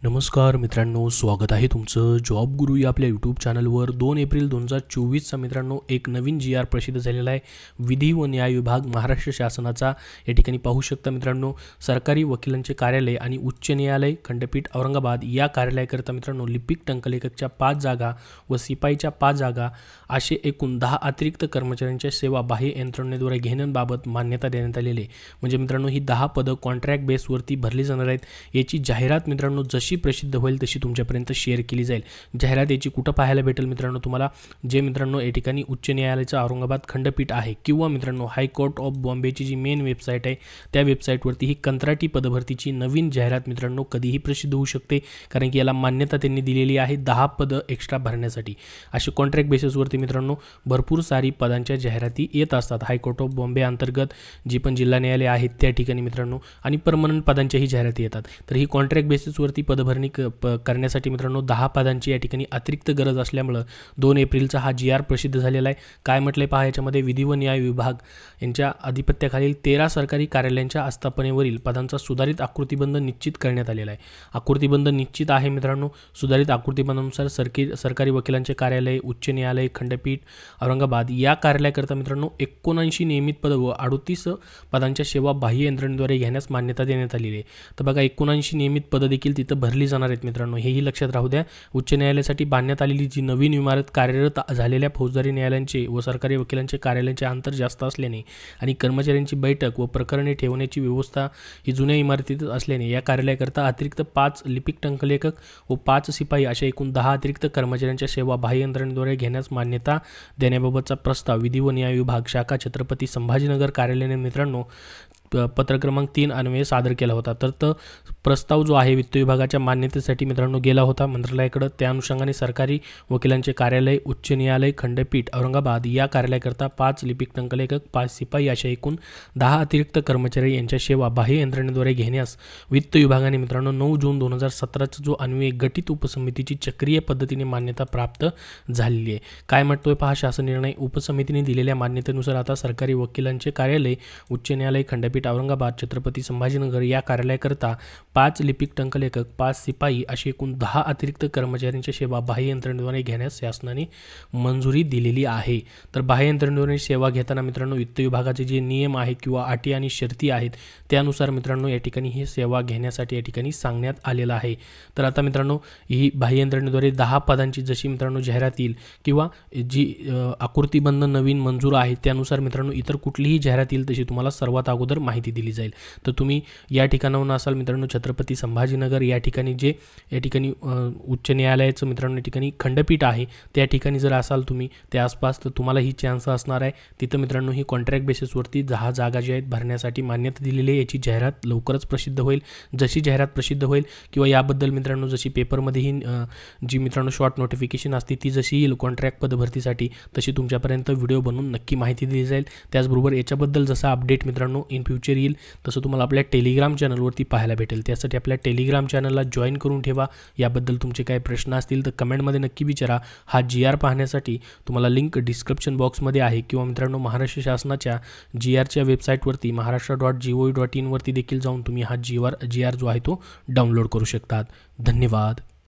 नमस्कार मित्रांनो, स्वागत आहे तुमचं जॉब गुरु या आपल्या यूट्यूब चॅनलवर। 2 एप्रिल 2024चा मित्रांनो एक नवीन जी आर प्रसिद्ध झालेला आहे विधी व न्याय विभाग महाराष्ट्र शासनाचा। या ठिकाणी पाहू शकता मित्रांनो, सरकारी वकिलांचे कार्यालय आणि उच्च न्यायालय खंडपीठ औरंगाबाद या कार्यालयाकरता मित्रांनो लिपिक टंकलेखकच्या 5 जागा व शिपाईच्या 5 जागा असे एकूण 10 अतिरिक्त कर्मचाऱ्यांच्या सेवा बाह्य यंत्रणेद्वारे घेण्याबाबत मान्यता देण्यात आलेली आहे। म्हणजे मित्रांनो ही 10 पदं कॉन्ट्रॅक्ट बेसवरती भरली जाणार आहेत। याची जाहिरात मित्रांनो जशी प्रसिद्ध होईल तशी तुमच्यापर्यंत शेअर केली जाईल। जाहिरात याची कुठं पाहायला भेटेल मित्रांनो तुम्हाला, जे मित्रांनो या ठिकाणी उच्च न्यायालयाचं औरंगाबाद खंडपीठ आहे किंवा मित्रांनो हायकोर्ट ऑफ बॉम्बेची जी मेन वेबसाईट आहे त्या वेबसाईटवरती ही कंत्राटी पदभरतीची नवीन जाहिरात मित्रांनो कधीही प्रसिद्ध होऊ शकते, कारण की याला मान्यता त्यांनी दिलेली आहे 10 पदं एक्स्ट्रा भरण्यासाठी। असे कॉन्ट्रॅक्ट बेसिसवरती मित्रांनो भरपूर सारी पदांच्या जाहिराती येत असतात। हायकोर्ट ऑफ बॉम्बे अंतर्गत जी पण जिल्हा न्यायालय आहेत त्या ठिकाणी मित्रांनो आणि परमनंट पदांच्याही जाहिराती येतात। तर ही कॉन्ट्रॅक्ट बेसिसवरती पदभरणी करण्यासाठी मित्रांनो 10 पदांची या ठिकाणी अतिरिक्त गरज असल्यामुळे 2 एप्रिलचा हा जी आर प्रसिद्ध झालेला आहे। काय म्हटले पहा याच्यामध्ये, विधी व न्याय विभाग यांच्या अधिपत्याखालील 13 सरकारी कार्यालयांच्या आस्थापनेवरील पदांचा सुधारित आकृतिबंध निश्चित करण्यात आलेला आहे। आकृतिबंध निश्चित आहे मित्रांनो। सुधारित आकृतिबंधानुसार सरकारी वकिलांचे कार्यालय, उच्च न्यायालय, खंडपीठ औरंगाबाद या कार्यालयाकरता मित्रांनो 79 नियमित पद व 38 पदांच्या सेवा बाह्य यंत्रणेद्वारे घेण्यास मान्यता देण्यात आलेली आहे। तर बघा 79 नियमित पद देखील तिथं भरली जाणार आहेत मित्रांनो, हेही लक्षात राहू द्या। उच्च न्यायालयासाठी बांधण्यात आलेली जी नवीन इमारत कार्यरत झालेल्या फौजदारी न्यायालयांचे व सरकारी वकिलांचे कार्यालयांचे अंतर जास्त असल्याने आणि कर्मचाऱ्यांची बैठक व प्रकरणे ठेवण्याची व्यवस्था ही जुन्या इमारतीत असल्याने या कार्यालयाकरता अतिरिक्त 5 लिपिक टंकलेखक व 5 शिपाई अशा एकूण 10 अतिरिक्त कर्मचाऱ्यांच्या सेवा बाह्य यंत्रणेद्वारे घेण्यास मान्यता देण्याबाबतचा प्रस्ताव विधी व न्याय विभाग शाखा छत्रपती संभाजीनगर कार्यालयाने मित्रांनो पत्र क्रमांक 3 अन्वये सादर केला होता। तर प्रस्ताव जो आहे वित्त विभागाच्या मान्यतेसाठी मित्रांनो गेला होता मंत्रालयाकडे। त्या अनुषंगाने सरकारी वकिलांचे कार्यालय, उच्च न्यायालय, खंडपीठ औरंगाबाद या कार्यालयाकरता 5 लिपिक टंकलेखक, 5 शिपाई अशा एकूण 10 अतिरिक्त कर्मचारी यांच्या सेवा बाह्य यंत्रणेद्वारे घेण्यास वित्त विभागाने मित्रांनो 9 जून 2017चा जो अन्वये गठीत उपसमितीची चक्रीय पद्धतीने मान्यता प्राप्त झालेली आहे। काय म्हणतोय पहा शासन निर्णय, उपसमितीने दिलेल्या मान्यतेनुसार आता सरकारी वकिलांचे कार्यालय, उच्च न्यायालय, खंडपीठ औरंगाबाद, छत्रपती संभाजीनगर या कार्यालयाकरता 5 लिपिक टंकलेखक, 5 शिपाई अशी एकूण 10 अतिरिक्त कर्मचाऱ्यांच्या सेवा बाह्य यंत्रणेद्वारे घेण्यास शासनाने मंजुरी दिलेली आहे। तर बाह्य यंत्रणेद्वारे सेवा घेताना मित्रांनो वित्त विभागाचे जे नियम आहेत किंवा अटी आणि शर्ती आहेत त्यानुसार मित्रांनो या ठिकाणी ही सेवा घेण्यासाठी या ठिकाणी सांगण्यात आलेलं आहे। तर आता मित्रांनो ही बाह्य यंत्रणेद्वारे 10 पदांची जशी मित्रांनो जाहिरात येईल किंवा जी आकृतिबंध नवीन मंजूर आहे त्यानुसार मित्रांनो इतर कुठलीही जाहिरात येईल तशी तुम्हाला सर्वात अगोदर माहिती दिली जाईल। तर तुम्ही या ठिकाणाहून असाल मित्रांनो छत्रपती संभाजीनगर या ठिकाणी जे या ठिकाणी उच्च न्यायालयाचं मित्रांनो या ठिकाणी खंडपीठ आहे त्या ठिकाणी जर असाल तुम्ही त्या आसपास तर तुम्हाला ही चान्स असणार आहे। तिथं मित्रांनो ही कॉन्ट्रॅक्ट बेसिसवरती 10 जागा जी आहेत भरण्यासाठी मान्यता दिलेली आहे। याची जाहिरात लवकरच प्रसिद्ध होईल। जशी जाहिरात प्रसिद्ध होईल किंवा याबद्दल मित्रांनो जशी पेपरमध्येही जी मित्रांनो शॉर्ट नोटिफिकेशन असते ती जशी येईल कॉन्ट्रॅक्ट पदभरतीसाठी तशी तुमच्यापर्यंत व्हिडिओ बनवून नक्की माहिती दिली जाईल। त्याचबरोबर याच्याबद्दल जसा अपडेट मित्रांनो इन फ्युचर येईल तसं तुम्हाला आपल्या टेलिग्राम चॅनलवरती पाहायला भेटेल। त्यासाठी आपल्या टेलिग्राम चॅनलला जॉईन करून ठेवा। याबद्दल तुमचे काही प्रश्न असतील तर कमेंटमध्ये नक्की विचारा। हा जी आर पाहण्यासाठी तुम्हाला लिंक डिस्क्रिप्शन बॉक्समध्ये आहे किंवा मित्रांनो महाराष्ट्र शासनाच्या जी आरच्या वेबसाईटवरती महाराष्ट्र.gov.in वरती देखील जाऊन तुम्ही हा जी आर जो आहे तो डाउनलोड करू शकतात। धन्यवाद।